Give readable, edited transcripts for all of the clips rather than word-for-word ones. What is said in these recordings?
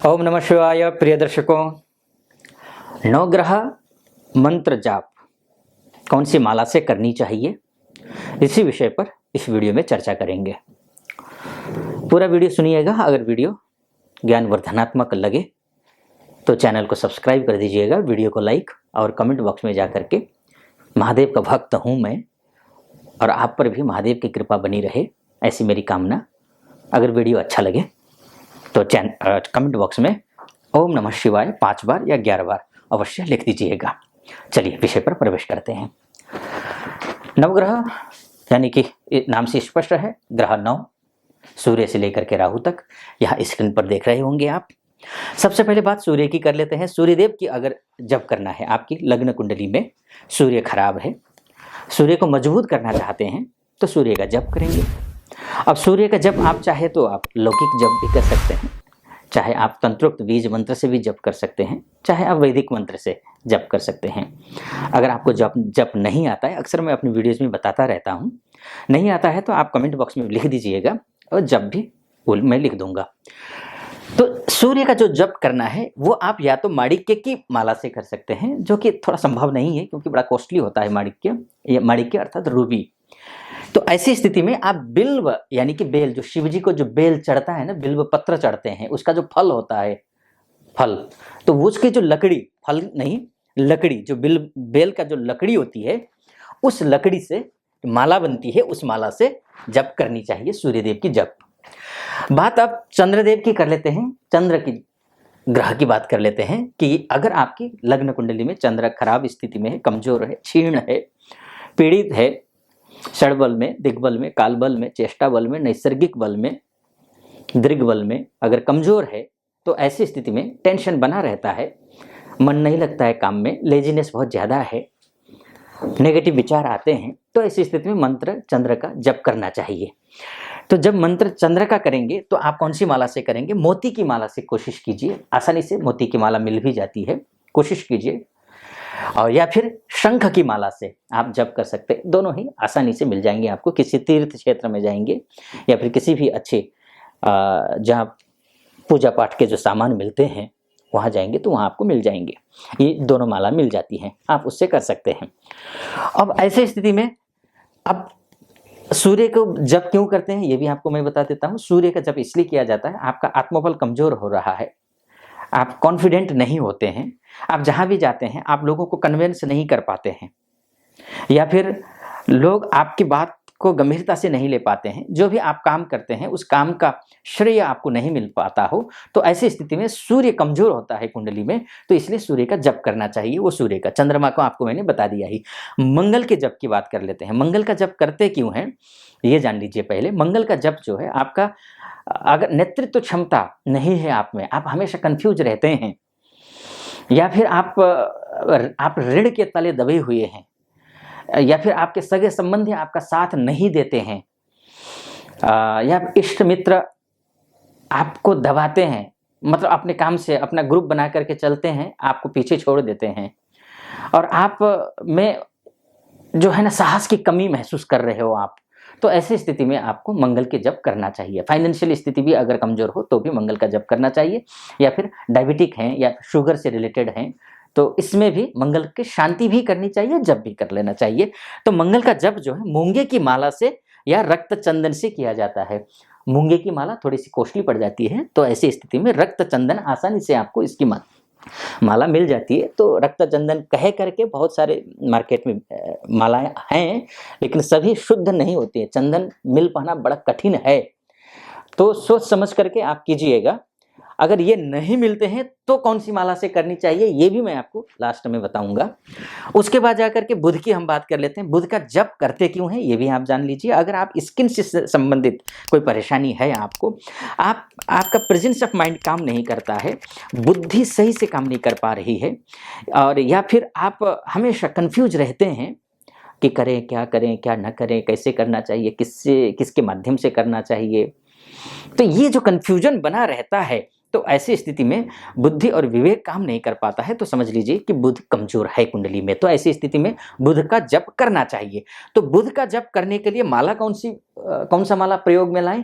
ओम नमः शिवाय। प्रिय दर्शकों, नवग्रह मंत्र जाप कौन सी माला से करनी चाहिए, इसी विषय पर इस वीडियो में चर्चा करेंगे। पूरा वीडियो सुनिएगा। अगर वीडियो ज्ञानवर्धनात्मक लगे तो चैनल को सब्सक्राइब कर दीजिएगा, वीडियो को लाइक और कमेंट बॉक्स में जा करके महादेव का भक्त हूँ मैं और आप पर भी महादेव की कृपा बनी रहे, ऐसी मेरी कामना। अगर वीडियो अच्छा लगे तो कमेंट बॉक्स में ओम नमः शिवाय 5 बार या 11 बार अवश्य लिख दीजिएगा। चलिए विषय पर प्रवेश करते हैं। नवग्रह यानी कि नाम से स्पष्ट है, ग्रह 9 सूर्य से लेकर के राहु तक यहाँ स्क्रीन पर देख रहे होंगे आप। सबसे पहले बात सूर्य की कर लेते हैं। सूर्यदेव की अगर जप करना है, आपकी लग्न कुंडली में सूर्य खराब है, सूर्य को मजबूत करना चाहते हैं तो सूर्य का जप करेंगे। अब सूर्य का जप आप चाहे तो आप लौकिक जप भी कर सकते हैं, चाहे आप तंत्रोक्त बीज मंत्र से भी जप कर सकते हैं, चाहे आप वैदिक मंत्र से जप कर सकते हैं। अगर आपको जप नहीं आता है, अक्सर मैं अपनी वीडियोज़ में बताता रहता हूँ, नहीं आता है तो आप कमेंट बॉक्स में लिख दीजिएगा और जप भी मैं लिख दूंगा। तो सूर्य का जो जप करना है वो आप या तो माणिक्य की माला से कर सकते हैं, जो कि थोड़ा संभव नहीं है क्योंकि बड़ा कॉस्टली होता है माणिक्य अर्थात रूबी। तो ऐसी स्थिति में आप बिल्व यानी कि बेल, जो शिव जी को जो बेल चढ़ता है ना, बिल्व पत्र चढ़ते हैं, उसका जो फल होता है, फल, तो वो उसकी जो लकड़ी, फल नहीं लकड़ी, जो बेल का जो लकड़ी होती है, उस लकड़ी से माला बनती है, उस माला से जप करनी चाहिए सूर्यदेव की जप। बात आप चंद्रदेव की कर लेते हैं। चंद्र की ग्रह की बात कर लेते हैं कि अगर आपकी लग्न कुंडली में चंद्र खराब स्थिति में है, कमजोर है, क्षीण है, पीड़ित है, षडबल में, दिग्बल में, कालबल में, चेष्टा बल में, नैसर्गिक बल में, दृग्बल में अगर कमजोर है तो ऐसी स्थिति में टेंशन बना रहता है, मन नहीं लगता है काम में, लेजीनेस बहुत ज़्यादा है, नेगेटिव विचार आते हैं, तो ऐसी स्थिति में मंत्र चंद्र का जप करना चाहिए। तो जब मंत्र चंद्र का करेंगे तो आप कौन सी माला से करेंगे? मोती की माला से कोशिश कीजिए, आसानी से मोती की माला मिल भी जाती है, कोशिश कीजिए। और या फिर शंख की माला से आप जप कर सकते हैं, दोनों ही आसानी से मिल जाएंगे आपको। किसी तीर्थ क्षेत्र में जाएंगे या फिर किसी भी अच्छे जहाँ पूजा पाठ के जो सामान मिलते हैं वहाँ जाएंगे तो वहाँ आपको मिल जाएंगे। ये दोनों माला मिल जाती हैं, आप उससे कर सकते हैं। अब ऐसे स्थिति में अब सूर्य को जप क्यों करते हैं ये भी आपको मैं बता देता हूँ। सूर्य का जप इसलिए किया जाता है, आपका आत्मबल कमजोर हो रहा है, आप कॉन्फिडेंट नहीं होते हैं, आप जहाँ भी जाते हैं आप लोगों को कन्विंस नहीं कर पाते हैं, या फिर लोग आपकी बात को गंभीरता से नहीं ले पाते हैं, जो भी आप काम करते हैं उस काम का श्रेय आपको नहीं मिल पाता हो, तो ऐसी स्थिति में सूर्य कमजोर होता है कुंडली में, तो इसलिए सूर्य का जप करना चाहिए। वो सूर्य का, चंद्रमा को आपको मैंने बता दिया ही। मंगल के जप की बात कर लेते हैं। मंगल का जप करते क्यों है ये जान लीजिए पहले। मंगल का जप जो है, आपका अगर नेतृत्व क्षमता नहीं है आप में, आप हमेशा कंफ्यूज रहते हैं, या फिर आप ऋण के तले दबे हुए हैं, या फिर आपके सगे संबंधी आपका साथ नहीं देते हैं, या इष्ट मित्र आपको दबाते हैं, मतलब अपने काम से अपना ग्रुप बना करके चलते हैं, आपको पीछे छोड़ देते हैं, और आप में जो है ना साहस की कमी महसूस कर रहे हो आप, तो ऐसी स्थिति में आपको मंगल के जप करना चाहिए। फाइनेंशियल स्थिति भी अगर कमजोर हो तो भी मंगल का जप करना चाहिए, या फिर डायबिटिक हैं या शुगर से रिलेटेड हैं तो इसमें भी मंगल की शांति भी करनी चाहिए, जप भी कर लेना चाहिए। तो मंगल का जप जो है मूंगे की माला से या रक्त चंदन से किया जाता है। मूंगे की माला थोड़ी सी कॉस्टली पड़ जाती है, तो ऐसी स्थिति में रक्त चंदन आसानी से आपको इसकी माला मिल जाती है। तो रक्त चंदन कह करके बहुत सारे मार्केट में मालाएं हैं, लेकिन सभी शुद्ध नहीं होती है, चंदन मिल पाना बड़ा कठिन है, तो सोच समझ करके आप कीजिएगा। अगर ये नहीं मिलते हैं तो कौन सी माला से करनी चाहिए ये भी मैं आपको लास्ट में बताऊंगा। उसके बाद जाकर के बुध की हम बात कर लेते हैं। बुध का जप करते क्यों है ये भी आप जान लीजिए। अगर आप स्किन से संबंधित कोई परेशानी है आपको, आपका प्रेजेंस ऑफ माइंड काम नहीं करता है, बुद्धि सही से काम नहीं कर पा रही है, और या फिर आप हमेशा कंफ्यूज रहते हैं कि करें क्या न करें, कैसे करना चाहिए, किसके माध्यम से करना चाहिए, तो ये जो कंफ्यूजन बना रहता है, तो ऐसी स्थिति में बुद्धि और विवेक काम नहीं कर पाता है, तो समझ लीजिए कि बुध कमजोर है कुंडली में। तो ऐसी स्थिति में बुध का जप करना चाहिए। तो बुध का जप करने के लिए माला कौन सा माला प्रयोग में लाएं?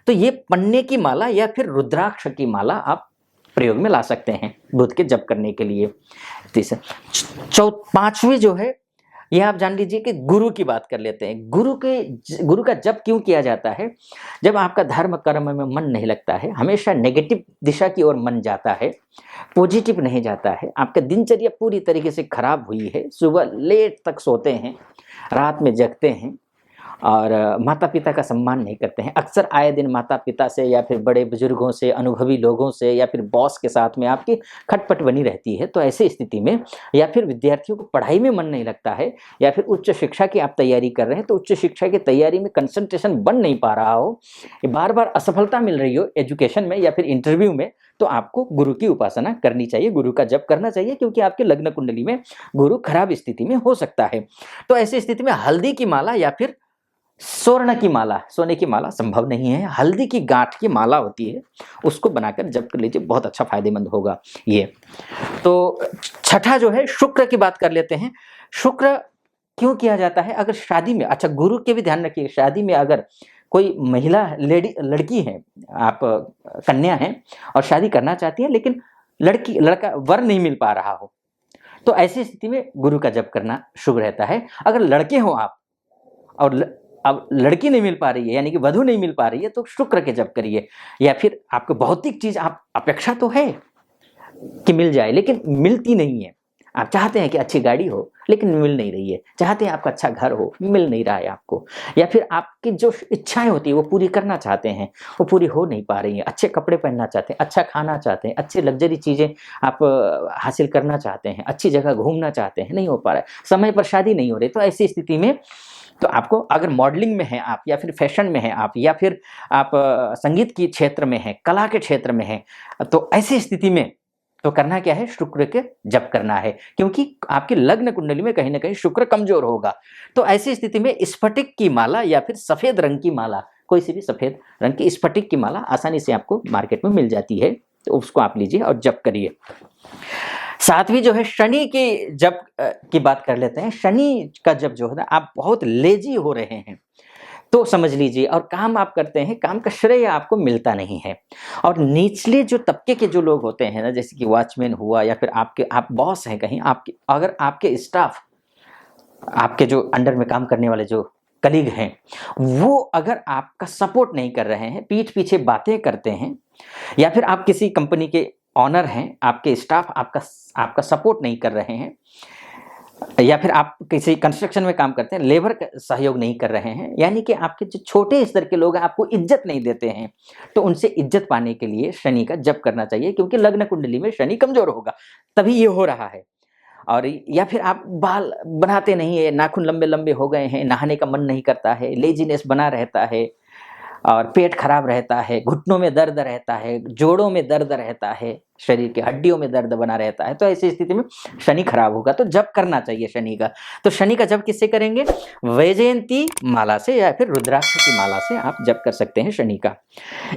तो ये पन्ने की माला या फिर रुद्राक्ष की माला आप प्रयोग में ला सकते हैं बुध के जप करने के लिए। पांचवी जो है, ये आप जान लीजिए कि गुरु की बात कर लेते हैं। गुरु का जप क्यों किया जाता है? जब आपका धर्म कर्म में मन नहीं लगता है, हमेशा नेगेटिव दिशा की ओर मन जाता है, पॉजिटिव नहीं जाता है, आपका दिनचर्या पूरी तरीके से खराब हुई है, सुबह लेट तक सोते हैं, रात में जगते हैं और माता पिता का सम्मान नहीं करते हैं। अक्सर आए दिन माता पिता से या फिर बड़े बुजुर्गों से, अनुभवी लोगों से या फिर बॉस के साथ में आपकी खटपट बनी रहती है। तो ऐसी स्थिति में, या फिर विद्यार्थियों को पढ़ाई में मन नहीं लगता है, या फिर उच्च शिक्षा की आप तैयारी कर रहे हैं तो उच्च शिक्षा की तैयारी में कंसंट्रेशन बन नहीं पा रहा हो, बार बार असफलता मिल रही हो एजुकेशन में या फिर इंटरव्यू में, तो आपको गुरु की उपासना करनी चाहिए, गुरु का जप करना चाहिए, क्योंकि आपके लग्न कुंडली में गुरु खराब स्थिति में हो सकता है। तो ऐसी स्थिति में हल्दी की माला या फिर स्वर्ण की माला, सोने की माला संभव नहीं है, हल्दी की गांठ की माला होती है, उसको बनाकर जप कर लीजिए, बहुत अच्छा फायदेमंद होगा ये। तो छठा जो है, शुक्र की बात कर लेते हैं। शुक्र क्यों किया जाता है? अगर शादी में, अच्छा गुरु के भी ध्यान रखिए, शादी में अगर कोई महिला लड़की है, आप कन्या हैं और शादी करना चाहती हैं, लेकिन लड़का वर नहीं मिल पा रहा हो, तो ऐसी स्थिति में गुरु का जप करना शुभ रहता है। अगर लड़के हो आप और अब लड़की नहीं मिल पा रही है, यानी कि वधू नहीं मिल पा रही है, तो शुक्र के जप करिए। या फिर आपको भौतिक चीज आप अपेक्षा तो है कि मिल जाए, लेकिन मिलती नहीं है। आप चाहते हैं कि अच्छी गाड़ी हो, लेकिन मिल नहीं रही है। चाहते हैं आपका अच्छा घर हो, मिल नहीं रहा है आपको। या फिर आपकी जो इच्छाएं होती है वो पूरी करना चाहते हैं, वो पूरी हो नहीं पा रही हैं। अच्छे कपड़े पहनना चाहते हैं, अच्छा खाना चाहते हैं, अच्छे लग्जरी चीजें आप हासिल करना चाहते हैं, अच्छी जगह घूमना चाहते हैं, नहीं हो पा रहा है, समय पर शादी नहीं हो रही। तो ऐसी स्थिति में तो आपको, अगर मॉडलिंग में है आप, या फिर फैशन में है आप, या फिर आप संगीत के क्षेत्र में है, कला के क्षेत्र में है, तो ऐसी स्थिति में तो करना क्या है? शुक्र के जप करना है, क्योंकि आपके लग्न कुंडली में कहीं ना कहीं शुक्र कमजोर होगा। तो ऐसी स्थिति में स्फटिक की माला या फिर सफेद रंग की माला, कोई सी भी सफेद रंग की स्फटिक की माला आसानी से आपको मार्केट में मिल जाती है, तो उसको आप लीजिए और जप करिए। सातवीं जो है, शनि के जप की बात कर लेते हैं। शनि का जप जो है ना, आप बहुत लेजी हो रहे हैं तो समझ लीजिए, और काम आप करते हैं, काम का श्रेय आपको मिलता नहीं है। और निचले जो तबके के जो लोग होते हैं ना, जैसे कि वॉचमैन हुआ, या फिर आप बॉस हैं कहीं, आपके अगर आपके स्टाफ, आपके जो अंडर में काम करने वाले जो कलीग हैं, वो अगर आपका सपोर्ट नहीं कर रहे हैं, पीठ पीछे बातें करते हैं, या फिर आप किसी कंपनी के ऑनर हैं, आपके स्टाफ आपका सपोर्ट नहीं कर रहे हैं, या फिर आप किसी कंस्ट्रक्शन में काम करते हैं, लेबर का सहयोग नहीं कर रहे हैं, यानी कि आपके जो छोटे स्तर के लोग हैं आपको इज्जत नहीं देते हैं, तो उनसे इज्जत पाने के लिए शनि का जप करना चाहिए, क्योंकि लग्न कुंडली में शनि कमजोर होगा, तभी ये हो रहा है। और या फिर आप बाल बनाते नहीं है, नाखून लंबे लंबे हो गए हैं, नहाने का मन नहीं करता है, लेजीनेस बना रहता है, और पेट खराब रहता है, घुटनों में दर्द रहता है, जोड़ों में दर्द रहता है, शरीर के हड्डियों में दर्द बना रहता है, तो ऐसी स्थिति में शनि खराब होगा, तो जप करना चाहिए शनि का। तो शनि का जप किससे करेंगे? वैजयंती माला से या फिर रुद्राक्ष की माला से आप जप कर सकते हैं शनि का।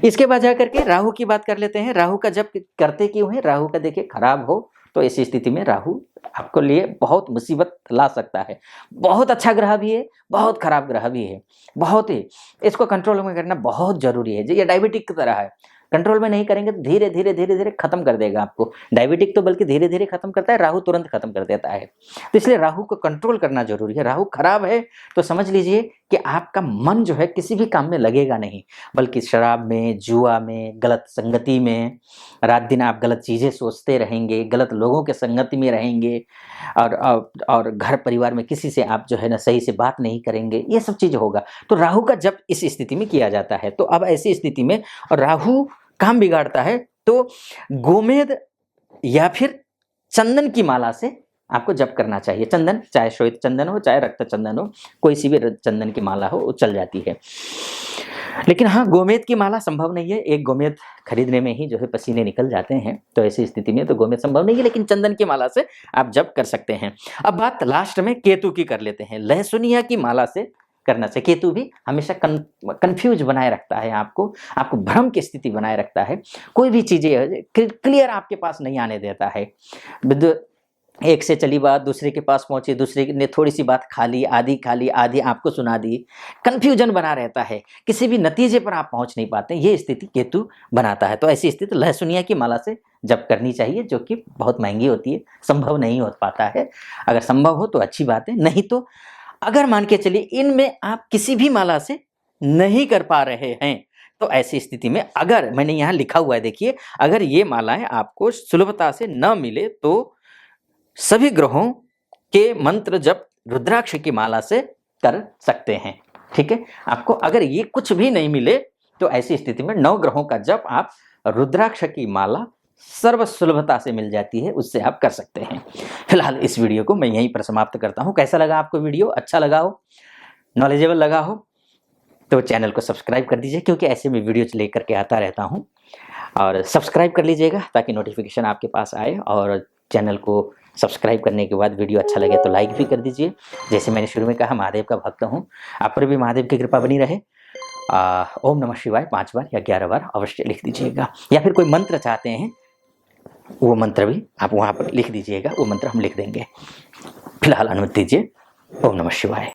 इसके बाद जाकर के राहु की बात कर लेते हैं। राहु का जप करते क्यों है? राहु का देखिए खराब हो तो ऐसी स्थिति में राहु आपको लिए बहुत मुसीबत ला सकता है। बहुत अच्छा ग्रह भी है, बहुत खराब ग्रह भी है, बहुत ही इसको कंट्रोल में करना बहुत जरूरी है। ये डायबिटिक की तरह है, कंट्रोल में नहीं करेंगे तो धीरे धीरे धीरे धीरे खत्म कर देगा आपको। डायबिटिक तो बल्कि धीरे धीरे खत्म करता है, राहु तुरंत खत्म कर देता है। तो इसलिए राहु को कंट्रोल करना जरूरी है। राहु खराब है तो समझ लीजिए कि आपका मन जो है किसी भी काम में लगेगा नहीं, बल्कि शराब में, जुआ में, गलत संगति में, रात दिन आप गलत चीजें सोचते रहेंगे, गलत लोगों के संगति में रहेंगे, और घर परिवार में किसी से आप जो है ना सही से बात नहीं करेंगे, ये सब चीज होगा। तो राहु का जप इस स्थिति में किया जाता है। तो अब ऐसी स्थिति में राहु काम बिगाड़ता है, तो गोमेद या फिर चंदन की माला से आपको जप करना चाहिए। चंदन, चाहे श्वेत चंदन हो, चाहे रक्त चंदन हो, कोई सी भी चंदन की माला हो वो चल जाती है। लेकिन हाँ, गोमेद की माला संभव नहीं है, एक गोमेद खरीदने में ही जो है पसीने निकल जाते हैं, तो ऐसी स्थिति में तो गोमेद संभव नहीं है, लेकिन चंदन की माला से आप जप कर सकते हैं। अब बात लास्ट में केतु की कर लेते हैं। लहसुनिया की माला से करना चाहिए। केतु भी हमेशा कंफ्यूज बनाए रखता है, आपको भ्रम की स्थिति बनाए रखता है, कोई भी चीजें क्लियर आपके पास नहीं आने देता है। एक से चली बात, दूसरे के पास पहुंची, दूसरे ने थोड़ी सी बात खा ली, आधी आपको सुना दी, कंफ्यूजन बना रहता है, किसी भी नतीजे पर आप पहुंच नहीं पाते। ये स्थिति केतु बनाता है। तो ऐसी स्थिति लहसुनिया की माला से जप करनी चाहिए, जो कि बहुत महंगी होती है, संभव नहीं हो पाता है। अगर संभव हो तो अच्छी बात है, नहीं तो अगर मान के चलिए इनमें आप किसी भी माला से नहीं कर पा रहे हैं, तो ऐसी स्थिति में अगर मैंने यहाँ लिखा हुआ है, देखिए, अगर ये मालाएं आपको सुलभता से न मिले तो सभी ग्रहों के मंत्र जप रुद्राक्ष की माला से कर सकते हैं। ठीक है, आपको अगर ये कुछ भी नहीं मिले तो ऐसी स्थिति में 9 ग्रहों का जप आप रुद्राक्ष की माला सर्व सुलभता से मिल जाती है, उससे आप कर सकते हैं। फिलहाल इस वीडियो को मैं यहीं पर समाप्त करता हूं। कैसा लगा आपको वीडियो? अच्छा लगा हो, नॉलेजेबल लगा हो तो चैनल को सब्सक्राइब कर दीजिए, क्योंकि ऐसे मैं वीडियोज लेकर के आता रहता हूं। और सब्सक्राइब कर लीजिएगा ताकि नोटिफिकेशन आपके पास आए, और चैनल को सब्सक्राइब करने के बाद वीडियो अच्छा लगे तो लाइक भी कर दीजिए। जैसे मैंने शुरू में कहा, महादेव का भक्त हूँ, आप पर भी महादेव की कृपा बनी रहे। ओम नमः शिवाय 5 बार या 11 बार अवश्य लिख दीजिएगा, या फिर कोई मंत्र चाहते हैं वो मंत्र भी आप वहाँ पर लिख दीजिएगा, वो मंत्र हम लिख देंगे। फिलहाल अनुमति दीजिए। ओम नमः शिवाय।